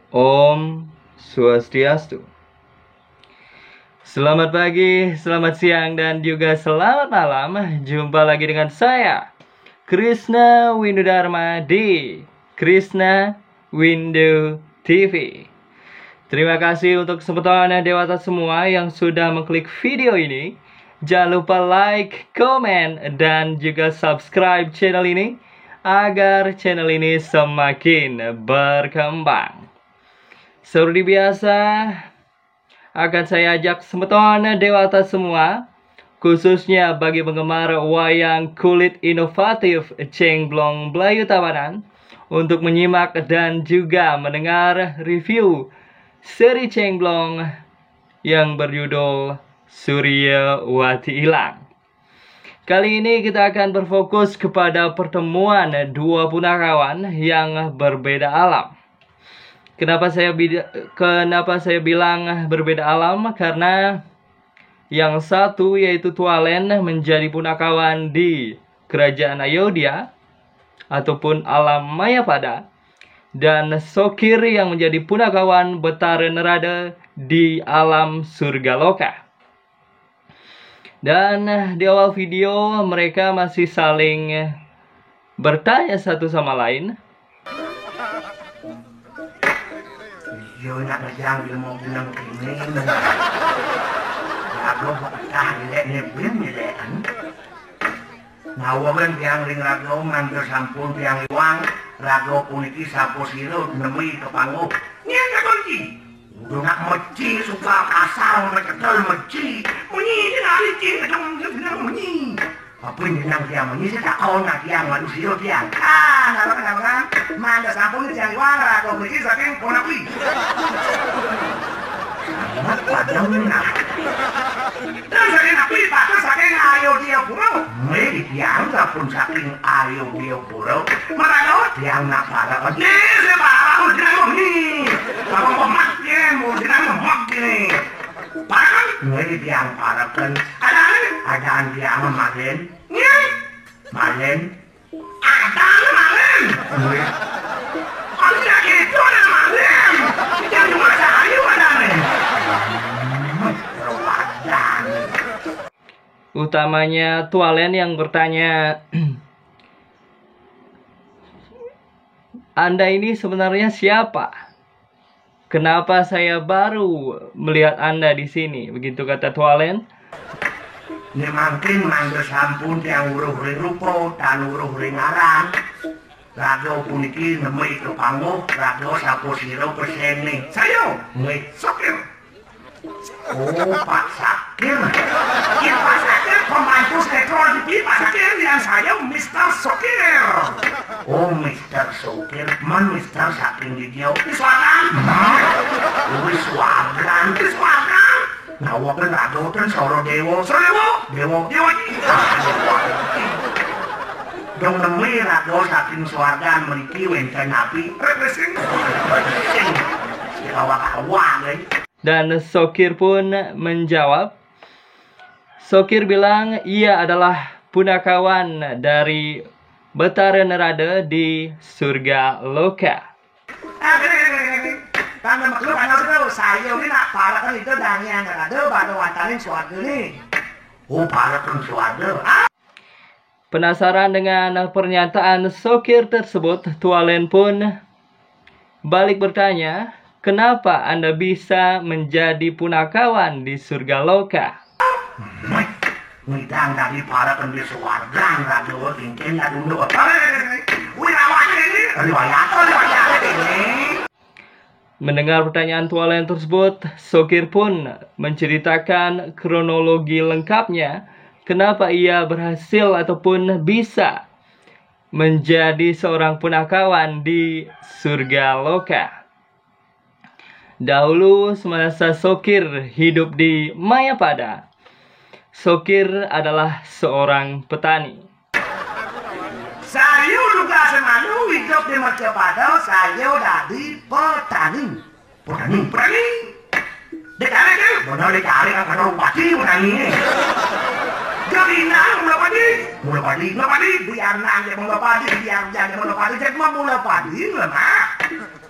Om Swastiastu. Selamat pagi, selamat siang, dan juga selamat malam. Jumpa lagi dengan saya, Krishna Windu Dharma di Krishna Windu TV. Terima kasih untuk kesempatan Dewata semua yang sudah mengklik video ini. Jangan lupa like, komen, dan juga subscribe channel ini agar channel ini semakin berkembang. Seperti biasa, akan saya ajak semetoan Dewata semua, khususnya bagi penggemar wayang kulit inovatif Cengblong Blayu Tabanan, untuk menyimak dan juga mendengar review seri Cengblong yang berjudul Suryawati Ilang. Kali ini kita akan berfokus kepada pertemuan dua punakawan yang berbeda alam. Kenapa saya bilang berbeda alam? Karena yang satu yaitu Tualen menjadi punakawan di kerajaan Ayodhya ataupun alam Mayapada, dan Sokir yang menjadi punakawan Betara Nerada di alam Surgaloka. Dan di awal video mereka masih saling bertanya satu sama lain. Yo nak bajang dia mau bilang kini, lagu tak ni kan. Nawagan yang ring lagu manggil sampun yang iwang, lagu puniki sapu siru nemi kepangu. Ni nak kunci. Udah nak meci suka kasar macam meci. Munyi dia nak licin macam dia munyi. Apa ini nang dia munyi saya tak tahu nak dia manusia dia. Nak manda sampun yang iwang lagu puniki saking ponakui. Sangat padam nak. Dan saking napi patah saking Ayodhya Pura. Mereka dianggap pun saking Ayodhya Pura. Mereka dianggap para ni sebab dia ni. Kalau memak dia mau dia memak ni. Para mereka dianggap para kan. Ada dia amat malen. Ni malen. Ada malen. Ada itu ada malen. Jangan cuma saya ada ni. Utamanya Tualen yang bertanya, Anda ini sebenarnya siapa? Kenapa saya baru melihat Anda di sini? Begitu kata Tualen. Ini mungkin mangga sampun yang uruh rupa dan uruh aran. Raga puniki nemi kepanguh, raga sapu siro persene. Saya, Sokir. Oh, Pak Sakir. Ya, Pak Sakir, pembantu sektor di Pak Sakir yang saya Mr. Sokir. Oh, Mr. Sokir, man Mr. Sakir di dia. Iswagan. Iswagan. Nawakan ragotan soro dewo. Dewo. Dong nemi rago saking swargan meriki wenten api. Represing. Kawa-kawa, Dan Sokir pun menjawab. Sokir bilang ia adalah punakawan dari Betara Nerada di Surga Loka. Kan maklum anak saya ini nak parakan itu dan yang ada pada wantanin suarga ni. Oh, parakan suarga. Penasaran dengan pernyataan Sokir tersebut, Tualen pun balik bertanya, kenapa Anda bisa menjadi punakawan di Surga Loka? Ngidang dari parakan di suarga, nggak ada tingkin, nggak dulu. Mendengar pertanyaan Tualen tersebut, Sokir pun menceritakan kronologi lengkapnya kenapa ia berhasil ataupun bisa menjadi seorang punakawan di Surga Loka. Dahulu semasa Sokir hidup di Mayapada, Sokir adalah seorang petani. Saya juga selalu hidup di Mayapada, saya udah di petani. Petani. Dekare kan? Benar dekare kan kalau pasti petani. Gabina mula padi biar nang dia mula padi biar jangan mula padi jadi mula padi lah.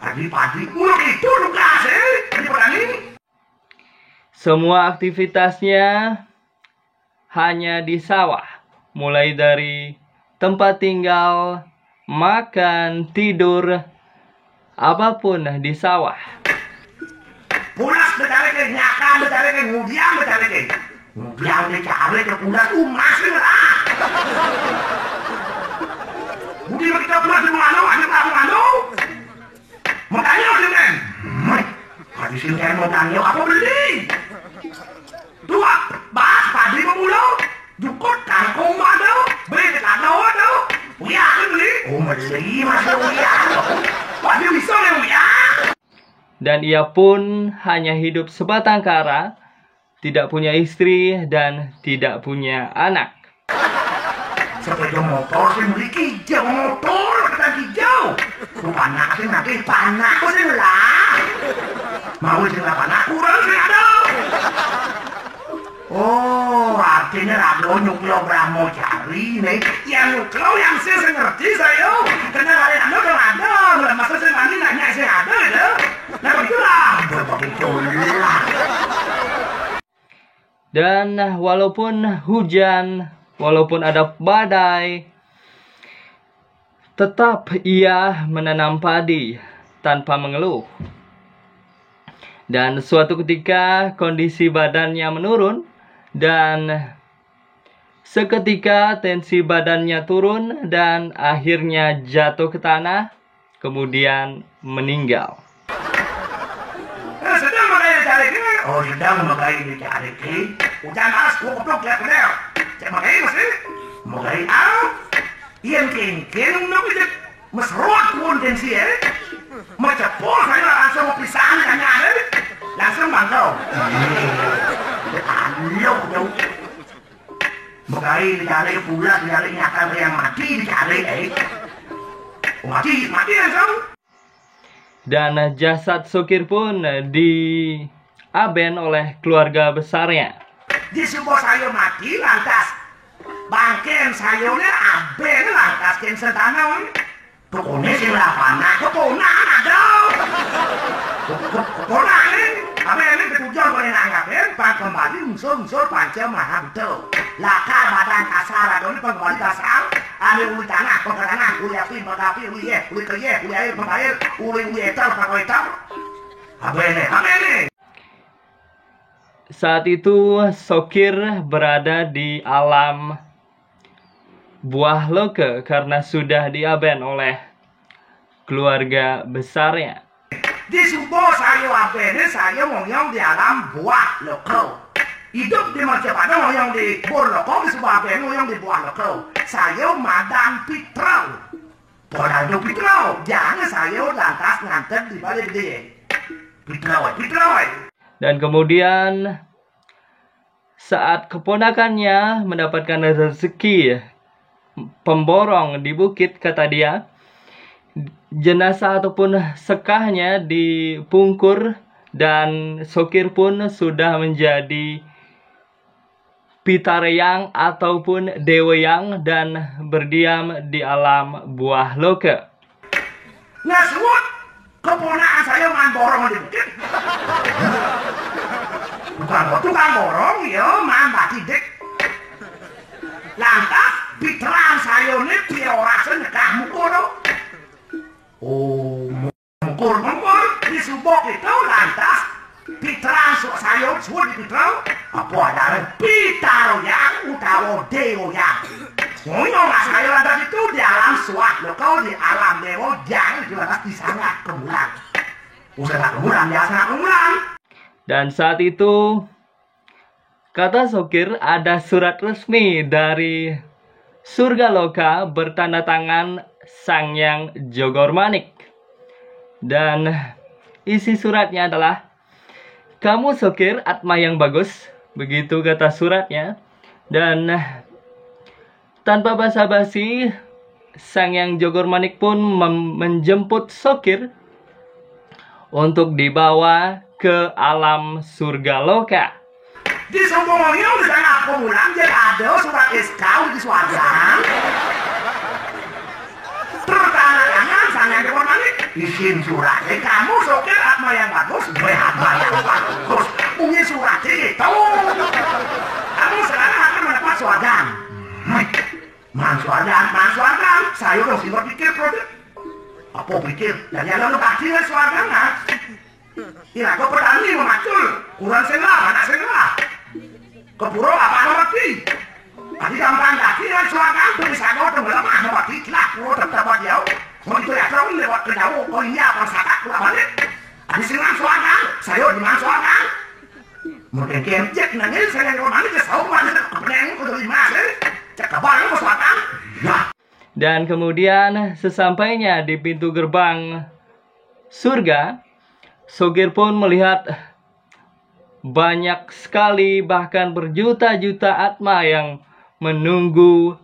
Padi-padi mulu itu tugas di petani. Semua aktivitasnya hanya di sawah, mulai dari tempat tinggal, makan, tidur, apapun di sawah. Pulas becari ke nyakan, becari ke ngudiang, becari ke ngudiang becari ke pulas umas lah. Budi kita pulas di mana? Ada mana? Makanya dengan, hari sini mau tanya apa beli? Dua, bahas padi memulau, jukut kangkung ada, beli kado ada, uya beli. Oh beli masih uya, padi bisa yang uya. Dan ia pun hanya hidup sebatang kara, tidak punya istri dan tidak punya anak. Sepeda motor sih beli hijau motor kata hijau. Panak sih nanti panak sih lah. Mau sih lah panak kurang sih ada. Oh artinya Rado nyuklo Brahmo cari nih. Yang nyuklo yang saya ngerti saya. Karena kalian anda kan ada. Masa saya mandi nanya saya ada ya. Nah begitulah. Begitulah. Dan walaupun hujan, walaupun ada badai, tetap ia menanam padi tanpa mengeluh. Dan suatu ketika kondisi badannya menurun dan seketika tensi badannya turun dan akhirnya jatuh ke tanah, kemudian meninggal. Sedang makanya cari ke? Oh sedang makanya dicari ke? Hujan as, gua keplok lihat ke dia. Cek makanya masih? Makanya ah? Iyan kengkeng nung bijak mesruat pun tensi Macepol saya langsung mau pisahan kanya langsung bangkau. Ayo jauh. Makanya dicari pula, dicari nyakar yang mati dicari Mati langsung. Dan jasad Sokir pun diaben oleh keluarga besarnya. Di sebuah sayur mati lantas bangken sayurnya aben lantas ken sentana pokoknya sih lah panah keponan ada keponan apa ini ketujuan boleh nanggapin pak kembali unsur panca mahabdo laka badan kasar adoni kembali kasar ada uli tanah uli api uli keye uli air pemair uli etar pakai etar apa ini Saat itu Sokir berada di alam buah loke karena sudah diaben oleh keluarga besarnya. Di subuh saya abennya saya ngoyong di alam buah loke. Hidup di Majalaya ngoyong di buah loke, di subuh abennya ngoyong di buah loke. Saya Madang Pitrau. Padahal Pitrau, jangan saya lantas nganter di balik dia. Pitrau. Dan kemudian saat keponakannya mendapatkan rezeki pemborong di bukit, kata dia, jenazah ataupun sekahnya dipungkur dan Sokir pun sudah menjadi Pitareyang ataupun Deweyang dan berdiam di alam buah loke. Ngasut keponakan saya man borong di bukit. Tukang borong ya man batidik. Lantas Pitrang saya ini piorasa nekah mukul. Oh, mukul di subok itu lantas Pitrang saya suruh di Pitrang apa ada Pitaroyang utawa Dewoyang. Ngoyong lah saya lantas itu di alam suat lo kau di alam dewo jangan di lantas di sangat kemulan. Usaha kemulan ya sangat kemulan. Dan saat itu kata Sokir ada surat resmi dari Surga Loka bertanda tangan Sangyang Jogormanik. Dan isi suratnya adalah, "Kamu Sokir Atma yang bagus," begitu kata suratnya. Dan tanpa basa-basi, Sangyang Jogormanik pun menjemput Sokir untuk dibawa ke alam Surga Loka. Di semuanya udah sangat kemulan, jadi ada surat SK di Swarga. Tertandatangan Sangyang Jogormanik. Isin suratnya kamu sopir Atma yang bagus, gue Atma yang bagus. Punya suratnya itu. Kamu sekarang akan mendapat suagan. Man suagan. Saya udah sih berpikir produk. Apa pikir? Dan yang lalu pasti suagan lah. Ira kau petani memacul, kurang senlah, mana senlah. Keburu apa mati? Tadi gampang kaki dan suagan bisa kau tenggelam mati. Lah, kau tetap jauh. Mau itu ya kau lewat ke jauh. Kau ini apa sakit pulang balik? Tadi senang suagan, saya di mana suagan? Mungkin kemjek nangis saya kau nangis kesau mana kepengen kau dari mana? Cek kabar kau suagan? Ya. Dan kemudian sesampainya di pintu gerbang surga, Sogir pun melihat banyak sekali, bahkan berjuta-juta Atma yang menunggu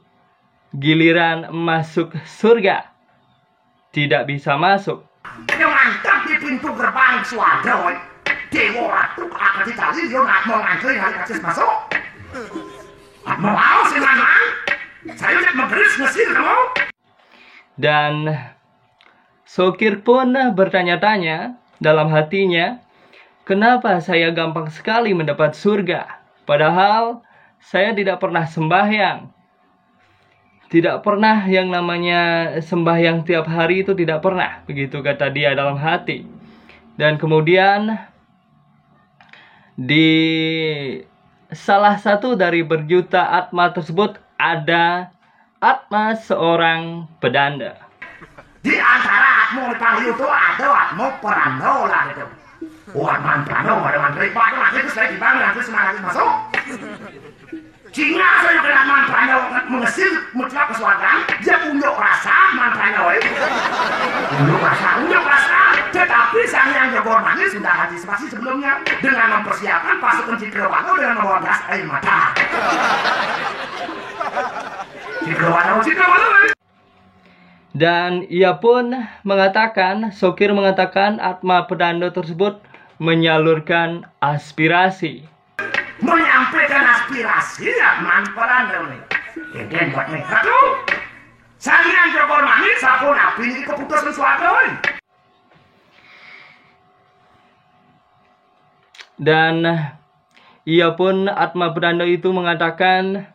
giliran masuk surga. Tidak bisa masuk. Yang mantap di pintu gerbang surga, Dewa Ratu akan dicari, dia nggak mau ngantri hari kasih masuk. Mau sih memang. Saya udah memberis ngesir kamu. Dan Sogir pun bertanya-tanya dalam hatinya, kenapa saya gampang sekali mendapat surga? Padahal saya tidak pernah sembahyang. Tidak pernah yang namanya sembahyang tiap hari itu tidak pernah. Begitu kata dia dalam hati. Dan kemudian di salah satu dari berjuta Atma tersebut ada Atma seorang pedanda. Di antara Atma Pali itu ada Atma Prano lah gitu. Atma Prano ada mantri Pak, nanti itu saya dibangun, nanti semangat masuk. Jika saya kena Atma Prano mengesir mutlak ke surga, dia unjuk rasa Atma Prano itu. Unjuk rasa. Tetapi sang yang Jogor Manis sudah antisipasi sebelumnya dengan mempersiapkan pasukan Cikrawano dengan membawa gas air mata. Cikrawano. Dan ia pun mengatakan, Sogir mengatakan Atma pedanda tersebut menyalurkan aspirasi. Menyampaikan aspirasi Atma pedanda nih. Kemudian buat mereka tuh. Sang yang Jogor Manis aku napi ini keputusan suatu. Dan ia pun Atma pedanda itu mengatakan,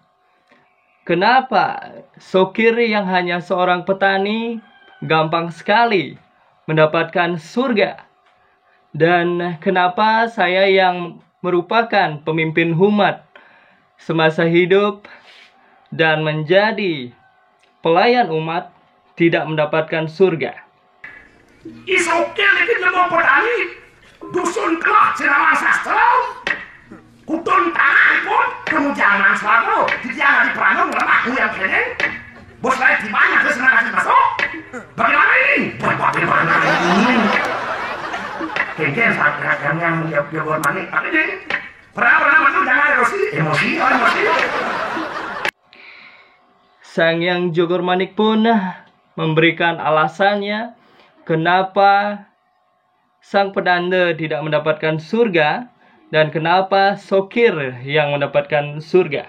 kenapa Sogir yang hanya seorang petani gampang sekali mendapatkan surga? Dan kenapa saya yang merupakan pemimpin umat semasa hidup dan menjadi pelayan umat tidak mendapatkan surga? Sogir ini lemah petani. Dusun kelak siraman sastra. Kutun tangan pun kemujangan selalu. Jangan diperanggung lemahku yang kene. Bos saya di mana terus kasih masuk? Bagaimana ini? Bagaimana ini? Kengken saat gerakan yang Jogor Manik. Apa ini? Pernah masuk jangan emosi. Sang yang Jogor Manik pun memberikan alasannya kenapa sang pedanda tidak mendapatkan surga dan kenapa Sogir yang mendapatkan surga.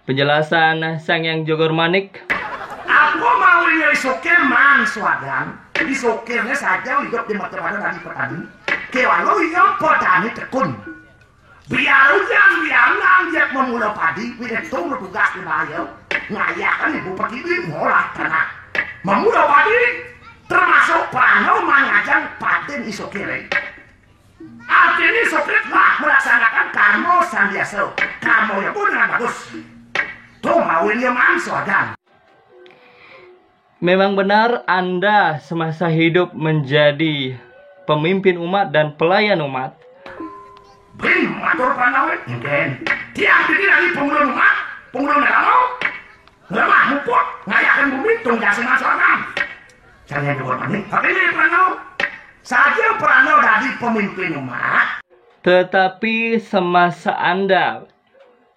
Penjelasan sang yang Jogor Manik. Aku mau nyari Sogir man swagan. Di Sogirnya saja hidup di mata-mata dari petani. Kewalau hidup petani tekun. Biar hujan, biar nanjak memulai padi, biar tunggu tugas di bayar. Ngayakan ibu petani ngolah tanah. Memulai padi. Termasuk Prano mengajang paten Isokire. Artinya Isokire telah melaksanakan karmo sandiaso. Karmo yang pun dengan bagus. Tuh mau ini mansodan. Memang benar Anda semasa hidup menjadi pemimpin umat dan pelayan umat. Bring matur Prano. Mungkin. Tiang diri dari penggulung umat. Penggulung negara. Lemah muput. Ngayakan bumi tunggas mansodan. Saya Jogor Manik. Tapi ini Prano. Saja Prano dari pemimpin umat. Tetapi semasa Anda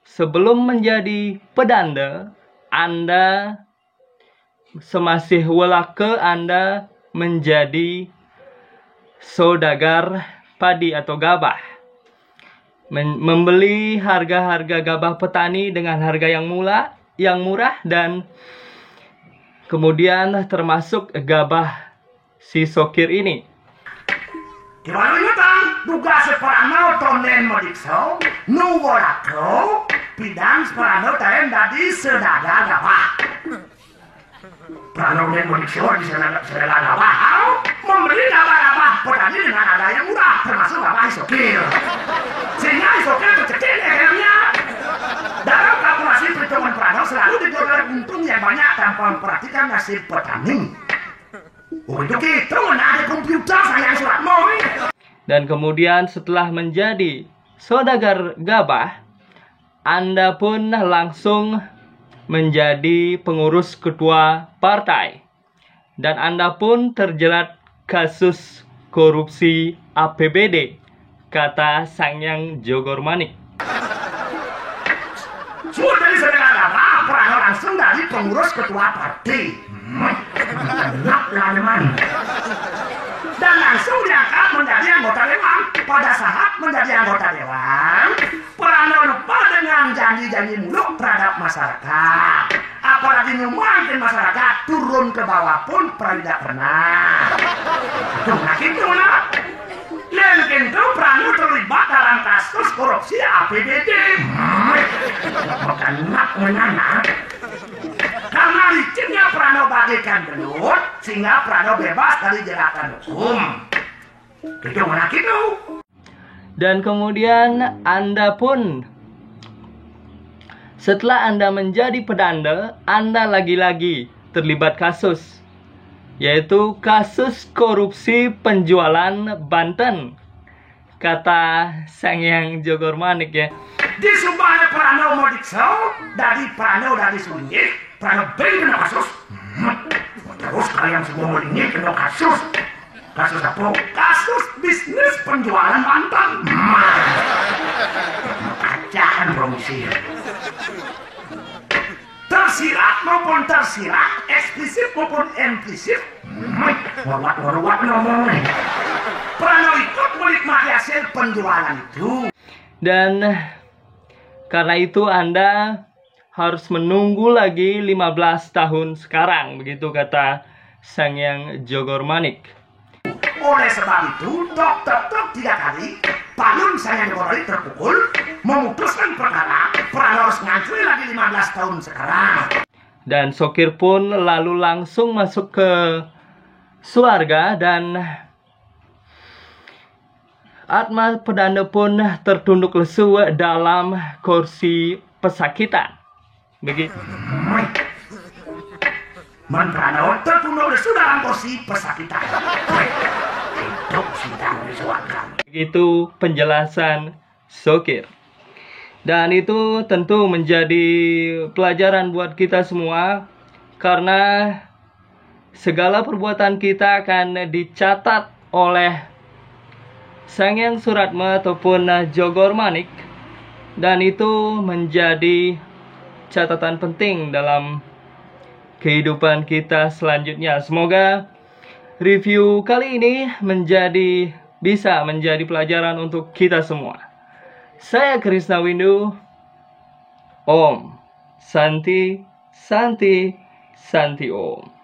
sebelum menjadi pedanda, Anda semasih welake Anda menjadi saudagar padi atau gabah. Membeli harga-harga gabah petani dengan harga yang murah dan kemudian termasuk gabah si Sokir ini. Gimana nyutang? Tugas separano tonen modikso, nuwolako, bidang separano taen dadi sedaga gapah. Prano nen modikso di sedaga gapah, membeli gapah-gapah petani dengan harga yang murah, termasuk gapah Sokir. Sehingga Sokir kecil lehernya. Dalam kalkulasi perhitungan Prano selalu diperoleh untung yang banyak tanpa memperhatikan nasib petani. Untuk itu ada komputer sayang Suratmo. Dan kemudian setelah menjadi saudagar gabah, Anda pun langsung menjadi pengurus ketua partai. Dan Anda pun terjerat kasus korupsi APBD, kata Sangyang Jogormanik. Sudah dari saudara Prano langsung dari pengurus ketua partai. Enak laneman. Dan langsung diangkat menjadi anggota dewan. Pada saat menjadi anggota dewan, Prano lupa dengan janji-janji muluk terhadap masyarakat. Apalagi nyumbangin masyarakat turun ke bawah pun Prano tidak pernah. Itu nak. Dan tentu Prano terlibat dalam kasus korupsi APBD. Bukan nak menanam. Karena licinnya Prano bagikan belut, sehingga Prano bebas dari jeratan hukum. Itu mana gitu. Dan kemudian Anda pun, setelah Anda menjadi pedanda, Anda lagi-lagi terlibat kasus, yaitu kasus korupsi penjualan Banten, kata Sangyang Jogormanik ya. Di sumpahnya Prano modikso, dari Prano dari sunyi, Prano kena kasus. Terus kalian semua ini kena kasus. Kasus apa? Kasus bisnis penjualan Banten. Kacaan promosi. Tersirat maupun tersirat, eksplisit maupun implisit. Waruat ngomongnya. Prano ikut menikmati hasil penjualan itu. Dan karena itu Anda harus menunggu lagi 15 tahun sekarang, begitu kata Sangyang Jogormanik. Oleh sebab itu, dokter 3 kali, Payun Sangyang Jogormanik terpukul, memutuskan perkara, Prano harus ngantri lagi 15 tahun sekarang. Dan Sokir pun lalu langsung masuk ke surga dan Atma pedanda pun tertunduk lesu dalam kursi pesakitan. Begitu. Prano tertunduk lesu dalam kursi pesakitan. Itu sidang disuarakan. Begitu penjelasan Sokir. Dan itu tentu menjadi pelajaran buat kita semua, karena segala perbuatan kita akan dicatat oleh Sangyang Suratmo ataupun Jogormanik, dan itu menjadi catatan penting dalam kehidupan kita selanjutnya. Semoga review kali ini bisa menjadi pelajaran untuk kita semua. Saya Krishna Windu. Om Santi Santi Santi Om.